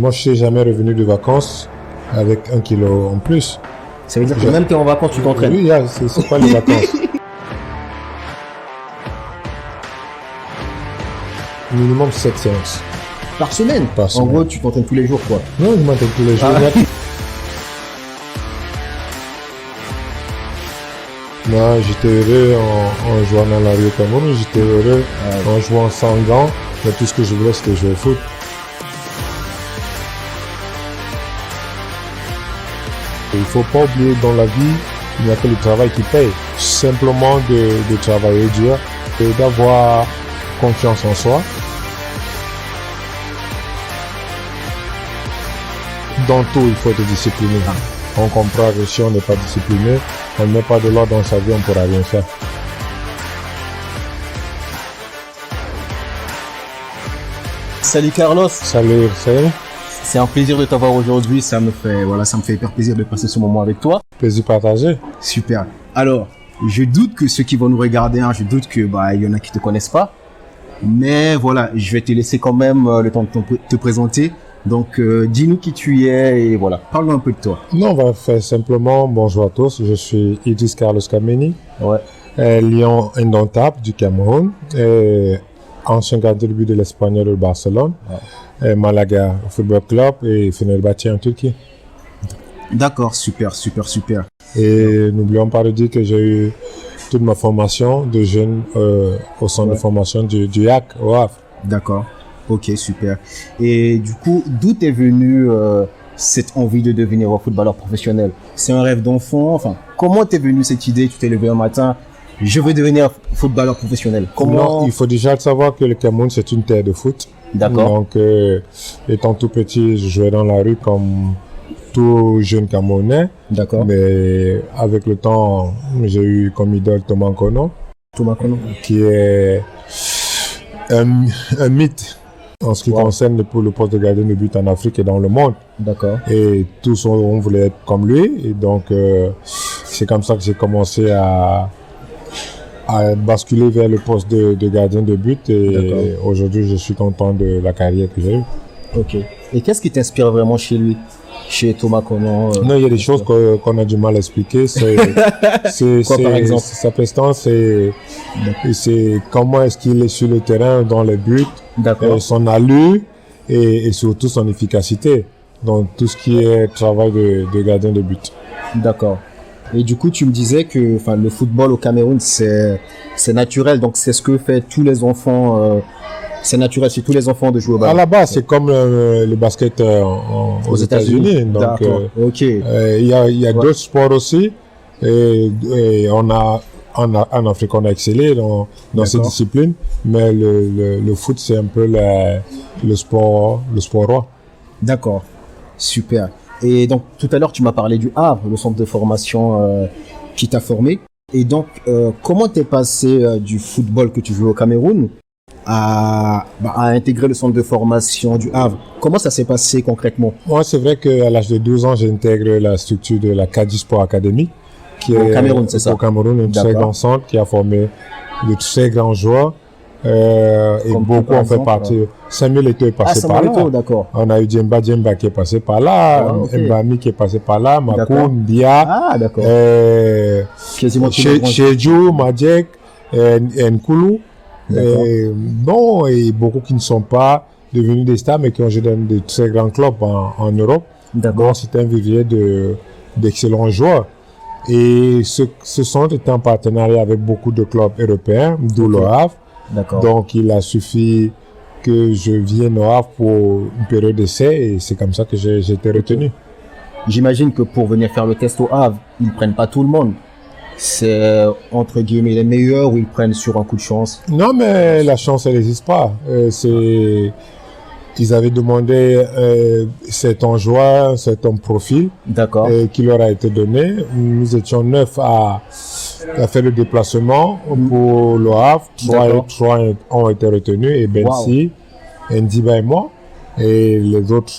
Moi, je suis jamais revenu de vacances avec 1 kilo en plus. Ça veut dire que même tu es en vacances, tu t'entraînes? Oui, c'est pas les vacances. Minimum 7 séances. Par semaine? Par semaine. En gros, tu t'entraînes tous les jours, quoi. Non, je m'entraîne tous les jours. Moi, j'étais heureux en jouant dans la rue au Cameroun. J'étais heureux en jouant sans gants. Mais tout ce que je voulais, c'était jouer au foot. Il ne faut pas oublier dans la vie, il n'y a que le travail qui paye. Simplement de travailler dur et d'avoir confiance en soi. Dans tout, il faut être discipliné. On comprend que si on n'est pas discipliné, on ne met pas de l'ordre dans sa vie, on ne pourra rien faire. Salut Carlos. Salut. C'est un plaisir de t'avoir aujourd'hui. Ça me fait hyper plaisir de passer ce moment avec toi. Plaisir partagé. Super. Alors, je doute que ceux qui vont nous regarder, je doute que il y en a qui te connaissent pas. Mais voilà, je vais te laisser quand même le temps de te présenter. Donc, dis-nous qui tu es et voilà, parle-nous un peu de toi. Non, on va faire simplement bonjour à tous. Je suis Idriss Carlos Kameni, lion indomptable du Cameroun, ancien gardien de but de l'Espagnol de Barcelone, Malaga Football Club et Fenerbahçe en Turquie. D'accord, super. Et n'oublions pas de dire que j'ai eu toute ma formation de jeune au centre de formation du HAC au Havre. D'accord. Ok, super. Et du coup, d'où t'es venu cette envie de devenir un footballeur professionnel? C'est un rêve d'enfant? Enfin, comment t'es venu cette idée? Tu t'es levé un matin, je veux devenir footballeur professionnel. Comment? Non, il faut déjà savoir que le Cameroun, c'est une terre de foot. D'accord. Donc, étant tout petit, je jouais dans la rue comme tout jeune Camerounais. D'accord. Mais avec le temps, j'ai eu comme idole Thomas Kono. Thomas Kono. Qui est un mythe en ce qui concerne le poste de gardien de but en Afrique et dans le monde. D'accord. Et tous on voulait être comme lui. Et donc, c'est comme ça que j'ai commencé à basculer vers le poste de gardien de but. Et aujourd'hui, je suis content de la carrière que j'ai eue. Ok. Et qu'est-ce qui t'inspire vraiment chez lui? Chez Thomas Kono? Non, il y a des choses qu'on a du mal à expliquer. Quoi, par exemple? Sa prestance, c'est comment est-ce qu'il est sur le terrain dans le but, son allure et surtout son efficacité dans tout ce qui est travail de gardien de but. D'accord. Et du coup, tu me disais que le football au Cameroun, c'est naturel, donc c'est ce que fait tous les enfants. C'est naturel chez tous les enfants de jouer au ballon. À la base, c'est comme le basket aux États-Unis. Donc, il y a d'autres sports aussi. Et en Afrique, on a excellé dans ces disciplines. Mais le foot, c'est un peu le sport roi. D'accord. Super. Et donc, tout à l'heure, tu m'as parlé du Havre, le centre de formation qui t'a formé. Et donc, comment t'es passé du football que tu joues au Cameroun à intégrer le centre de formation du Havre? Comment ça s'est passé concrètement? Moi, c'est vrai qu'à l'âge de 12 ans, j'intègre la structure de la Kadi Sport Academy, qui au Cameroun, c'est ça? Au Cameroun, un très grand centre qui a formé de très grands joueurs. Et beaucoup ont fait partie. Samuel Eto'o est passé par là. D'accord. On a eu Djemba qui est passé par là, Mbami qui est passé par là, Makoun, Bia, Chedjou, Madjek, Nkoulou. Et beaucoup qui ne sont pas devenus des stars, mais qui ont joué dans de très grands clubs en Europe. Donc, c'est un vivier d'excellents joueurs. Et ce centre est en partenariat avec beaucoup de clubs européens, d'où le Havre. Donc, il a suffi que je vienne au Havre pour une période d'essai et c'est comme ça que j'ai été retenu. J'imagine que pour venir faire le test au Havre, ils ne prennent pas tout le monde. C'est entre guillemets les meilleurs ou ils prennent sur un coup de chance? Non, mais la chance, elle n'existe pas. Ils avaient demandé certains joueurs, certains profils qui leur a été donné. Nous étions 9 à faire le déplacement pour le Havre. 3 ont été retenus et Bensi, Ndiba et moi. Et les autres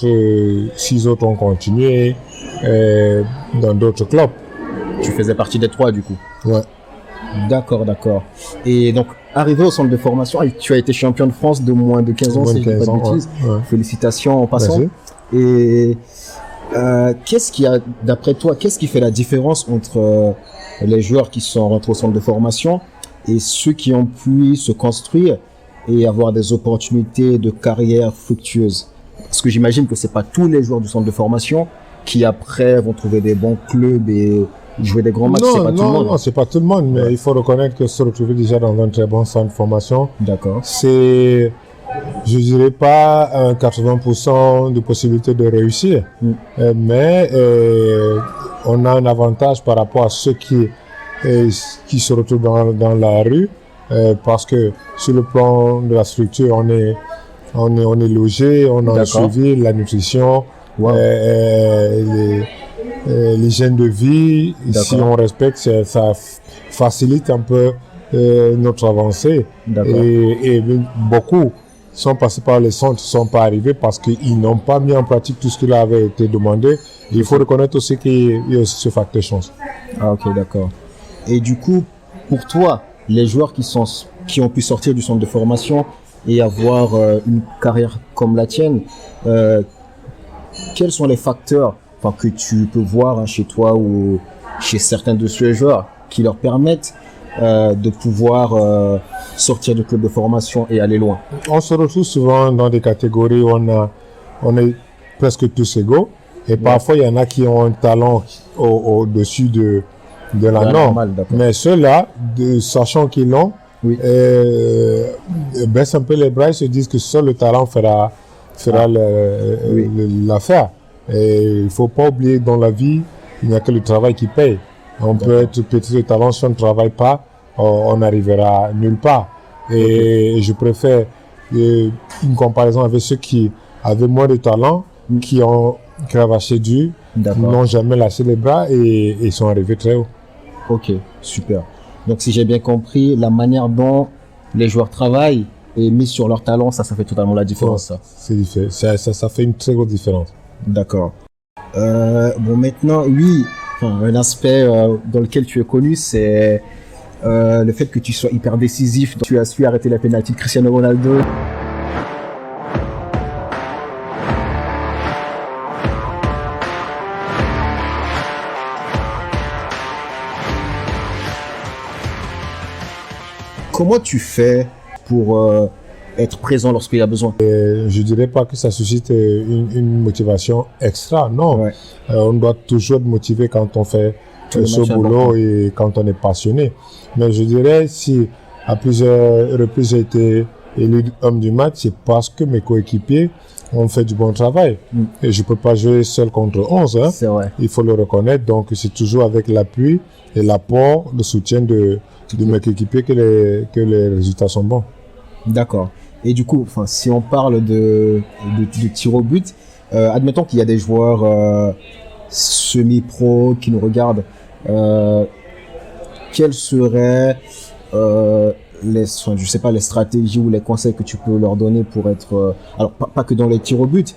6 autres ont continué dans d'autres clubs. Tu faisais partie des 3 du coup? Ouais. D'accord. Et donc, arrivé au centre de formation, tu as été champion de France de moins de 15 ans, si je ne dis pas de bêtises. Félicitations en passant. Et d'après toi, qu'est-ce qui fait la différence entre les joueurs qui sont rentrés au centre de formation et ceux qui ont pu se construire et avoir des opportunités de carrière fructueuses? Parce que j'imagine que c'est pas tous les joueurs du centre de formation qui après vont trouver des bons clubs et jouer des grands matchs. C'est pas tout le monde. Non, c'est pas tout le monde, mais il faut reconnaître que se retrouver déjà dans un très bon centre de formation, d'accord, c'est, je dirais pas un 80% de possibilité de réussir, mais on a un avantage par rapport à ceux qui se retrouvent dans la rue, parce que sur le plan de la structure, on est logé, on a un suivi, la nutrition, l'hygiène de vie. Si on respecte, ça facilite un peu notre avancée. Et beaucoup sont passés par les centres, ne sont pas arrivés parce qu'ils n'ont pas mis en pratique tout ce qui leur avait été demandé. Il faut reconnaître aussi qu'il y a aussi ce facteur chance. Ah, ok, d'accord. Et du coup, pour toi, les joueurs qui ont pu sortir du centre de formation et avoir une carrière comme la tienne, quels sont les facteurs que tu peux voir chez toi ou chez certains de ces joueurs qui leur permettent de pouvoir sortir du club de formation et aller loin? On se retrouve souvent dans des catégories où on est presque tous égaux, et parfois il y en a qui ont un talent au-dessus de la norme. Mais ceux-là, sachant qu'ils l'ont, baissent un peu les bras et se disent que seul le talent fera l'affaire. Et il ne faut pas oublier que dans la vie, il n'y a que le travail qui paye. On peut être petit de talent, si on ne travaille pas, on n'arrivera nulle part. Et je préfère une comparaison avec ceux qui avaient moins de talent, qui ont cravaché dur, n'ont jamais lâché les bras et sont arrivés très haut. Ok, super. Donc si j'ai bien compris, la manière dont les joueurs travaillent et mis sur leur talent, ça fait totalement la différence. C'est différent. Ça fait une très grosse différence. D'accord. Bon, maintenant, un aspect dans lequel tu es connu, c'est le fait que tu sois hyper décisif. Tu as su arrêter la pénalty de Cristiano Ronaldo. Comment tu fais pour être présent lorsqu'il y a besoin? Je dirais pas que ça suscite une motivation extra, non. On doit toujours être motivé quand on fait ce boulot et quand on est passionné. Mais je dirais, si à plusieurs reprises j'ai été élu homme du match, c'est parce que mes coéquipiers ont fait du bon travail. Et je peux pas jouer seul contre 11. Hein. C'est vrai. Il faut le reconnaître. Donc c'est toujours avec l'appui et l'apport, le soutien de mes coéquipiers que les résultats sont bons. D'accord. Et du coup, si on parle de tir au but, admettons qu'il y a des joueurs semi-pro qui nous regardent, quelles seraient les stratégies ou les conseils que tu peux leur donner pour être, alors pas que dans les tirs au but,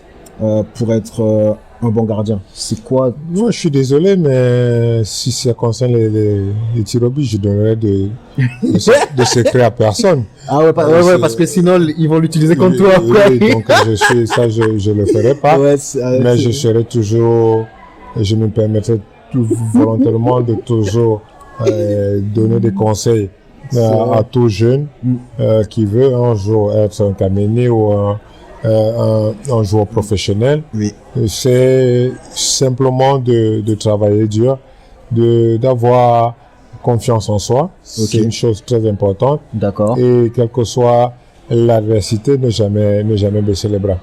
pour être un bon gardien? C'est quoi? Moi, je suis désolé, mais si ça concerne les tirs au but, je donnerais de secret à personne. Ah ouais, parce que sinon ils vont l'utiliser contre toi. Oui, donc je le ferai pas. Mais je serai toujours, je me permettrai volontairement de toujours donner des conseils à tout jeune qui veut un jour être un Camerounais ou un joueur professionnel. C'est simplement de travailler dur, d'avoir confiance en soi. C'est une chose très importante. D'accord. Et quelle que soit l'adversité, ne jamais baisser les bras.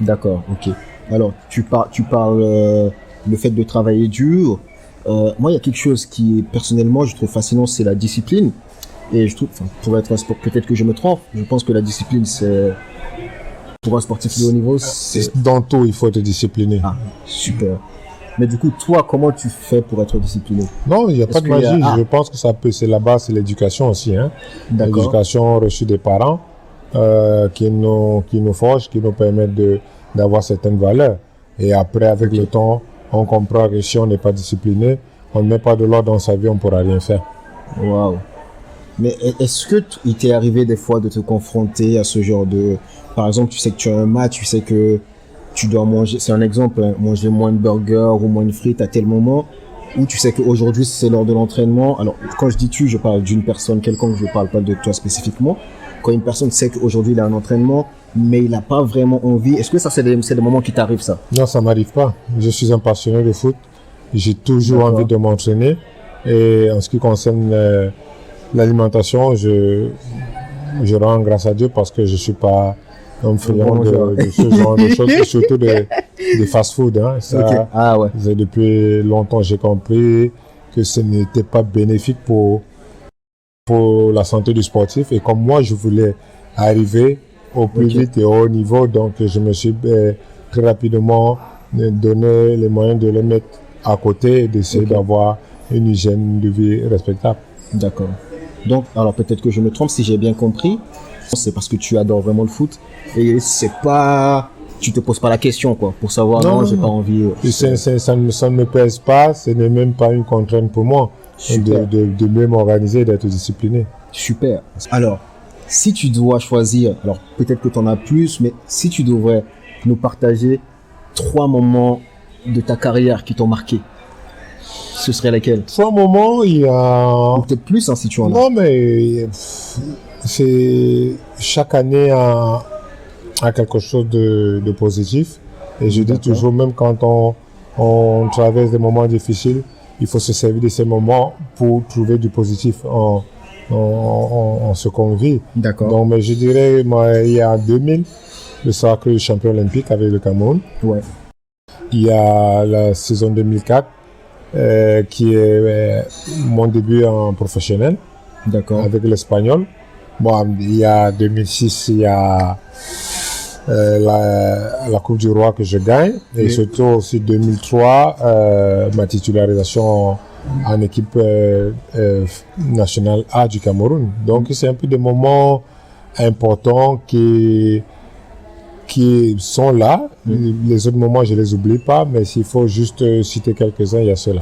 D'accord, ok. Alors, tu parles le fait de travailler dur. Moi, il y a quelque chose qui, personnellement, je trouve fascinant, c'est la discipline. Et je trouve, pour être un sport, peut-être que je me trompe, je pense que la discipline, c'est, pour un sportif de haut niveau, c'est... Dans tout, il faut être discipliné. Ah, super. Mais du coup, toi, comment tu fais pour être discipliné? Non, il n'y a pas de magie. Je pense que c'est la base, c'est l'éducation aussi. Hein. L'éducation reçue des parents qui nous forgent, qui nous permettent d'avoir certaines valeurs. Et après, avec le temps, on comprend que si on n'est pas discipliné, on ne met pas de l'ordre dans sa vie, on ne pourra rien faire. Waouh. Mais est-ce que il t'est arrivé des fois de te confronter à ce genre de... Par exemple, tu sais que tu as un match, tu sais que tu dois manger, c'est un exemple, hein, manger moins de burgers ou moins de frites à tel moment, ou tu sais qu'aujourd'hui c'est l'heure de l'entraînement. Alors, quand je dis tu, je parle d'une personne quelconque, je parle pas de toi spécifiquement. Quand une personne sait qu'aujourd'hui il a un entraînement, mais il n'a pas vraiment envie, est-ce que ça c'est des moments qui t'arrivent ça? Non, ça m'arrive pas. Je suis un passionné de foot. J'ai toujours envie de m'entraîner. Et en ce qui concerne l'alimentation, je rends grâce à Dieu parce que je suis pas un friand de ce genre de choses, surtout des fast-food. Hein. Ça, okay. Ah ouais. Depuis longtemps, j'ai compris que ce n'était pas bénéfique pour la santé du sportif. Et comme moi, je voulais arriver au plus vite et au haut niveau, donc je me suis très rapidement donné les moyens de les mettre à côté et d'essayer d'avoir une hygiène de vie respectable. D'accord. Donc, alors peut-être que je me trompe, si j'ai bien compris, c'est parce que tu adores vraiment le foot et c'est pas, tu te poses pas la question quoi, pour savoir non j'ai pas envie. Ça ne me pèse pas, ce n'est même pas une contrainte pour moi de mieux m'organiser, d'être discipliné. Super. Alors, si tu dois choisir, alors peut-être que tu en as plus, mais si tu devrais nous partager 3 moments de ta carrière qui t'ont marqué, ce serait lesquels? 3 moments, il y a... Ou peut-être plus, hein, si tu en as. Non, mais c'est... Chaque année a quelque chose de positif. Et je dis toujours, même quand on traverse des moments difficiles, il faut se servir de ces moments pour trouver du positif en ce qu'on vit. D'accord. Donc, mais je dirais, il y a 2000, le sacre champion olympique avec le Cameroun. Ouais. Il y a la saison 2004, qui est mon début en professionnel. D'accord. Avec l'Espagnol. Bon, il y a 2006, il y a la Coupe du Roi que je gagne. Et surtout aussi 2003, ma titularisation en équipe nationale A du Cameroun. Donc c'est un peu des moments importants qui sont là. Les autres moments, je les oublie pas, mais s'il faut juste citer quelques-uns, il y a ceux-là.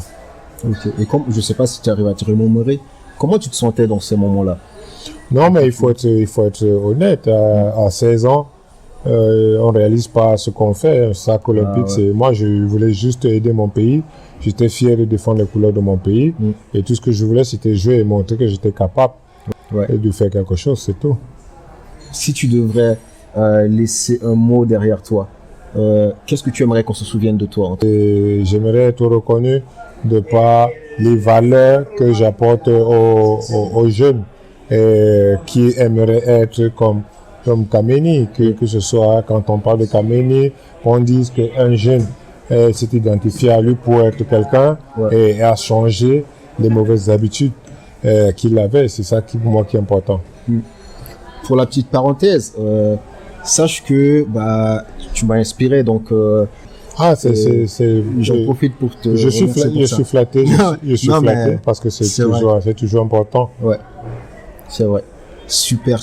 Ok. Et comme, je sais pas si tu arrives à te remémorer, comment tu te sentais dans ces moments-là? Non, mais il faut être honnête. À 16 ans, on réalise pas ce qu'on fait. Un sacre olympique, c'est moi, je voulais juste aider mon pays. J'étais fier de défendre les couleurs de mon pays. Et tout ce que je voulais, c'était jouer et montrer que j'étais capable et de faire quelque chose, c'est tout. Si tu devrais laisser un mot derrière toi, qu'est-ce que tu aimerais qu'on se souvienne de toi? J'aimerais être reconnu de par les valeurs que j'apporte aux jeunes qui aimeraient être comme Kameni, que ce soit quand on parle de Kameni, on dise qu'un jeune s'est identifié à lui pour être quelqu'un et a changé les mauvaises habitudes qu'il avait. C'est ça pour moi qui est important. Pour la petite parenthèse, sache que tu m'as inspiré, donc j'en profite pour te je suis flatté parce que c'est toujours important. Ouais, c'est vrai. Super.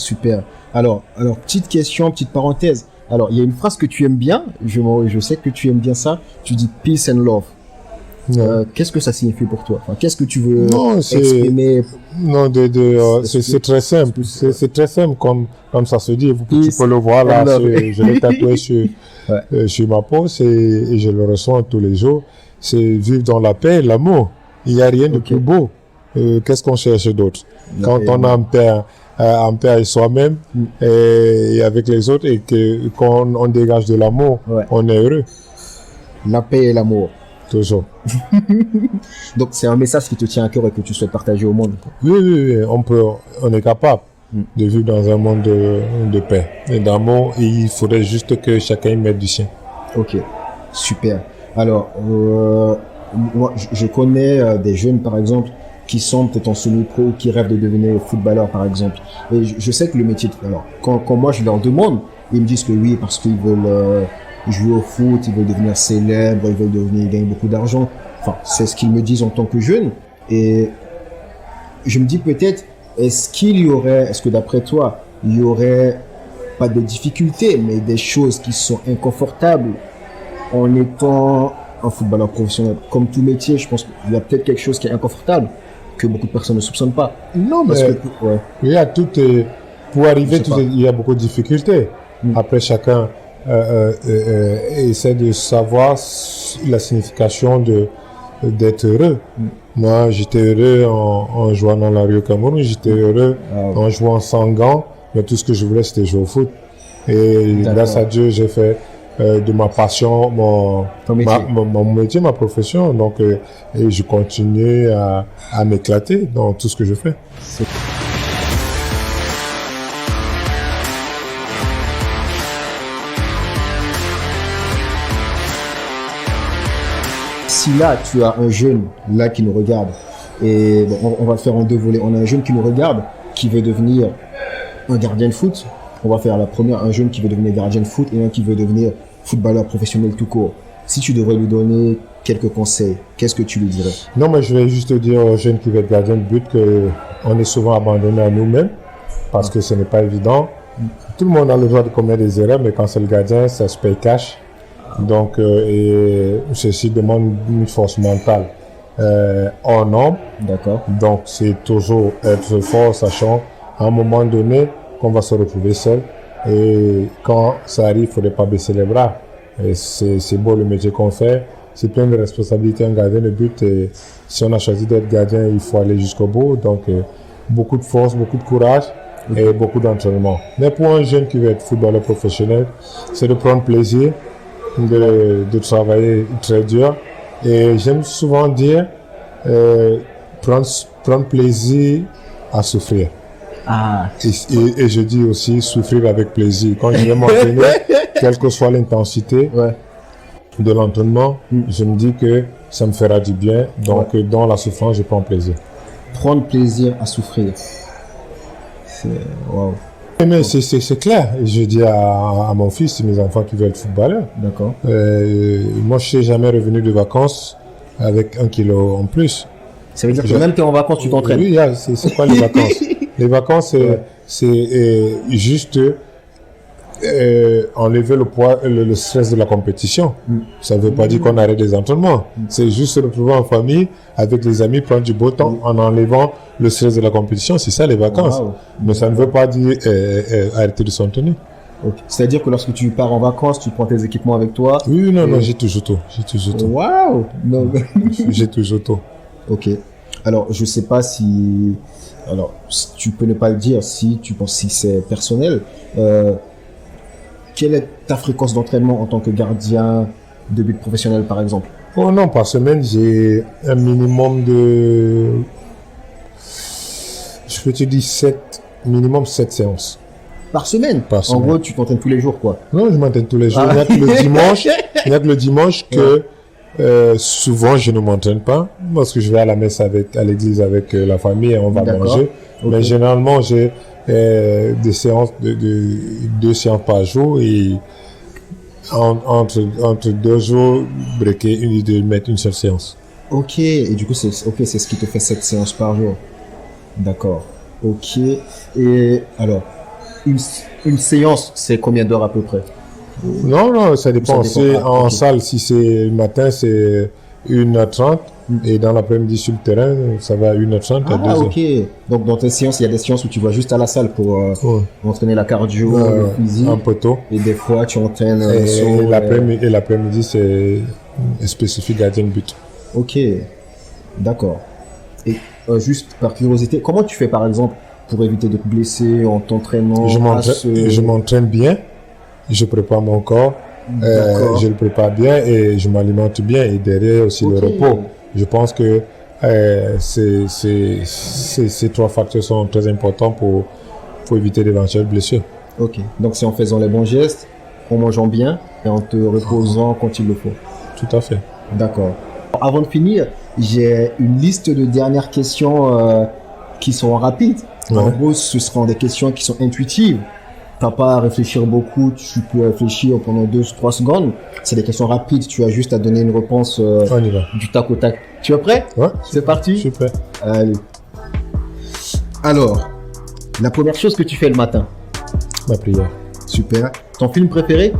Alors petite question, petite parenthèse. Alors il y a une phrase que tu aimes bien, je sais que tu aimes bien ça. Tu dis peace and love. Qu'est-ce que ça signifie pour toi? Enfin, qu'est-ce que tu veux exprimer? Non, c'est très simple. C'est très simple comme ça se dit. Tu peux le voir là. Je l'ai tatoué sur ma peau et je le ressens tous les jours. C'est vivre dans la paix et l'amour. Il n'y a rien de plus beau. Qu'est-ce qu'on cherche d'autre? Quand on a en paix avec soi-même et avec les autres et qu'on on dégage de l'amour, on est heureux. La paix et l'amour. Toujours. Donc c'est un message qui te tient à cœur et que tu souhaites partager au monde. Oui, on est capable de vivre dans un monde de paix et d'amour. Il faudrait juste que chacun mette du sien. Ok, super. Alors, moi, je connais des jeunes, par exemple, qui sont peut-être en semi-pro, qui rêvent de devenir footballeur, par exemple. Et je sais que le métier... Alors, quand moi, je leur demande, ils me disent que oui, parce qu'ils veulent... jouer au foot, ils veulent devenir célèbres, ils veulent gagner beaucoup d'argent. Enfin, c'est ce qu'ils me disent en tant que jeunes. Et je me dis peut-être, est-ce que d'après toi, il y aurait pas de difficultés, mais des choses qui sont inconfortables en étant un footballeur professionnel? Comme tout métier, je pense qu'il y a peut-être quelque chose qui est inconfortable, que beaucoup de personnes ne soupçonnent pas. Non, mais il y a pour arriver, il y a beaucoup de difficultés. Après, chacun essaie de savoir la signification d'être heureux. Moi, j'étais heureux en jouant dans la rue au Cameroun, j'étais heureux en jouant sans gants, mais tout ce que je voulais, c'était jouer au foot. Et grâce à Dieu, j'ai fait de ma passion mon métier, ma profession. Donc, et je continue à m'éclater dans tout ce que je fais. Si là, tu as un jeune là qui nous regarde, et bon, on va le faire en deux volets. On a un jeune qui nous regarde, qui veut devenir un gardien de foot. On va faire la première, un jeune qui veut devenir gardien de foot et un qui veut devenir footballeur professionnel tout court. Si tu devrais lui donner quelques conseils, qu'est-ce que tu lui dirais? Non, mais je vais juste dire aux jeunes qui veulent être gardien de but qu'on est souvent abandonné à nous-mêmes parce que ce n'est pas évident. Tout le monde a le droit de commettre des erreurs, mais quand c'est le gardien, ça se paye cash. Donc, et ceci demande une force mentale hors norme. D'accord. Donc, c'est toujours être fort, sachant à un moment donné qu'on va se retrouver seul. Et quand ça arrive, il ne faudrait pas baisser les bras. Et c'est beau le métier qu'on fait. C'est plein de responsabilités, un gardien de but. Et si on a choisi d'être gardien, il faut aller jusqu'au bout. Donc, beaucoup de force, beaucoup de courage et beaucoup d'entraînement. Mais pour un jeune qui veut être footballeur professionnel, c'est de prendre plaisir, de travailler très dur. Et j'aime souvent dire, prendre plaisir à souffrir. Et je dis aussi souffrir avec plaisir. Quand je vais m'entraîner, quelle que soit l'intensité de l'entraînement, je me dis que ça me fera du bien. Donc, dans la souffrance, je prends plaisir. Prendre plaisir à souffrir. C'est waouh. Mais c'est clair. Je dis à mon fils et mes enfants qui veulent être footballeurs. D'accord. Moi, je ne suis jamais revenu de vacances avec 1 kilo en plus. Ça veut dire que même quand tu es en vacances, tu t'entraînes. Oui, c'est pas les vacances. Les vacances, c'est juste enlever le poids, le stress de la compétition. Ça ne veut pas dire qu'on arrête les entraînements. C'est juste se retrouver en famille, avec les amis, prendre du beau temps en enlevant le stress de la compétition. C'est ça les vacances. Mais ça ne veut pas dire arrêter de s'entraîner. C'est-à-dire que lorsque tu pars en vacances, tu prends tes équipements avec toi? Oui, non, j'ai toujours tout. Waouh! J'ai toujours tout. Ok. Alors, je sais pas si... Alors, tu peux ne pas le dire si tu penses si c'est personnel. Quelle est ta fréquence d'entraînement en tant que gardien de but professionnel, par exemple? Oh non, par semaine, j'ai un minimum de... Je peux te dire minimum 7 séances. Par semaine? En gros, tu t'entraînes tous les jours, quoi? Non, je m'entraîne tous les jours. Il n'y a que le dimanche, que souvent je ne m'entraîne pas parce que je vais à la messe à l'église avec la famille et on va manger. Mais généralement, j'ai des séances de 2 séances par jour et entre 2 jours, de mettre une seule séance. Ok, et du coup, c'est ce qui te fait 7 séances par jour. D'accord. Ok. Et alors, une séance, c'est combien d'heures à peu près? Non, ça dépend. En salle, si c'est le matin, c'est 1h30. Et dans l'après-midi sur le terrain, ça va 1h30 à 2h. Ok. Donc, dans tes séances, il y a des séances où tu vas juste à la salle pour entraîner la cardio, le physique. Un peu tôt. Et des fois, tu entraînes et l'après-midi, c'est spécifique gardien de but. Ok. D'accord. Et juste par curiosité, comment tu fais par exemple pour éviter de te blesser en t'entraînant? Je m'entraîne bien. Je prépare mon corps, je le prépare bien et je m'alimente bien et derrière aussi le repos. Je pense que ces 3 facteurs sont très importants pour éviter d'éventuelles blessures. Ok, donc c'est en faisant les bons gestes, en mangeant bien et en te reposant quand il le faut. Tout à fait. D'accord. Avant de finir, j'ai une liste de dernières questions qui sont rapides. En gros, ce seront des questions qui sont intuitives. T'as pas à réfléchir beaucoup, tu peux réfléchir pendant 2-3 secondes. C'est des questions rapides, tu as juste à donner une réponse on y va. Du tac au tac. Tu es prêt? Ouais. C'est parti? Je suis prêt. Allez. Alors, la première chose que tu fais le matin? Ma prière. Super. Ton film préféré?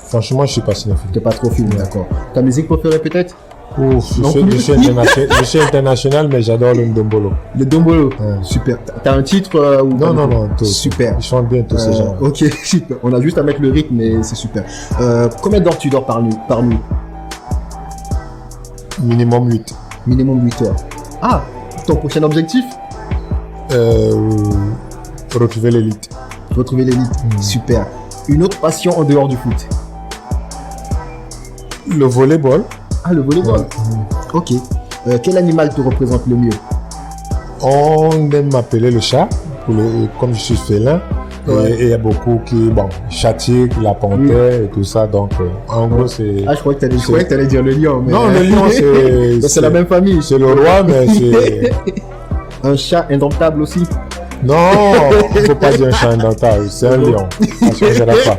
Franchement, je suis pas cinéphile. T'es pas trop film, d'accord. Ta musique préférée peut-être? Ouf, je suis international, mais j'adore le Ndombolo. Le Ndombolo, super. T'as un titre ou Non, tout. Super. Ils chantent bien tous ces gens. Ok, super. On a juste à mettre le rythme, mais c'est super. Combien d'heures tu dors par nuit? Minimum 8. Minimum 8 heures. Ah, ton prochain objectif? Retrouver l'élite. Retrouver l'élite, super. Une autre passion en dehors du foot? Le volleyball. Ah, le volleyball. Ok. Quel animal te représente le mieux? On aime m'appeler le chat, comme je suis félin. Ouais. Et il y a beaucoup qui, châtiquent, la panthère et tout ça. Donc, en gros, c'est... Ah, je croyais que t'allais dire le lion. Mais... Non, le lion, c'est la même famille. C'est le roi, mais c'est... Un chat indomptable aussi? Non, il ne faut pas dire un chat indomptable, c'est un lion. Ça ne changera pas.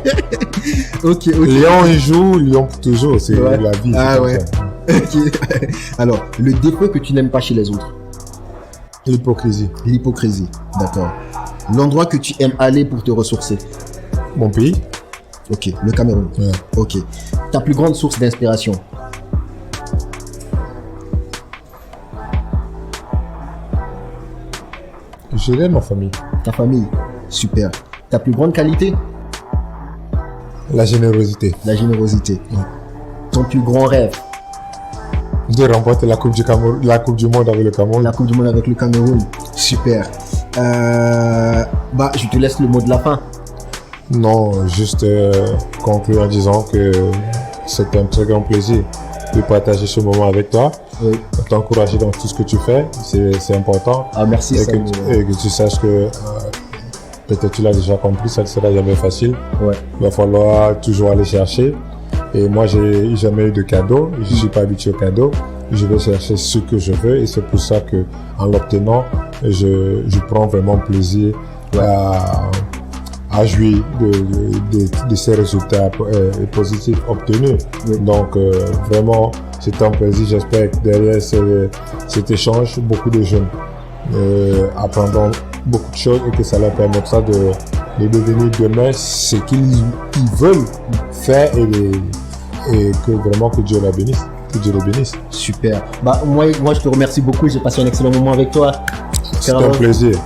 Ok. Lion, il joue, lion pour toujours, c'est la vie. Ah ouais. Ok. Alors, le défaut que tu n'aimes pas chez les autres? L'hypocrisie. L'hypocrisie, d'accord. L'endroit que tu aimes aller pour te ressourcer? Mon pays. Ok, le Cameroun. Ouais. Ok. Ta plus grande source d'inspiration? Je dirais ma famille. Ta famille, super. Ta plus grande qualité? La générosité. La générosité. Ouais. Ton plus grand rêve? De remporter la coupe du monde avec le Cameroun. La coupe du monde avec le Cameroun, super. Je te laisse le mot de la fin. Non, juste conclure en disant que c'est un très grand plaisir de partager ce moment avec toi. Oui. T'encourager dans tout ce que tu fais, c'est important. Ah, merci. Et que tu saches que peut-être tu l'as déjà compris, ça ne sera jamais facile. Ouais. Il va falloir toujours aller chercher. Et moi, j'ai jamais eu de cadeau. Je suis pas habitué au cadeau. Je vais chercher ce que je veux et c'est pour ça que en l'obtenant, je prends vraiment plaisir à jouir de ces résultats positifs obtenus. Oui. Donc vraiment, c'est un plaisir. J'espère que derrière cet échange, beaucoup de jeunes apprendront beaucoup de choses et que ça leur permettra de devenir demain ce qu'ils veulent faire et que vraiment que Dieu la bénisse. Que Dieu les bénisse. Super. Moi, je te remercie beaucoup. J'ai passé un excellent moment avec toi. C'est un plaisir.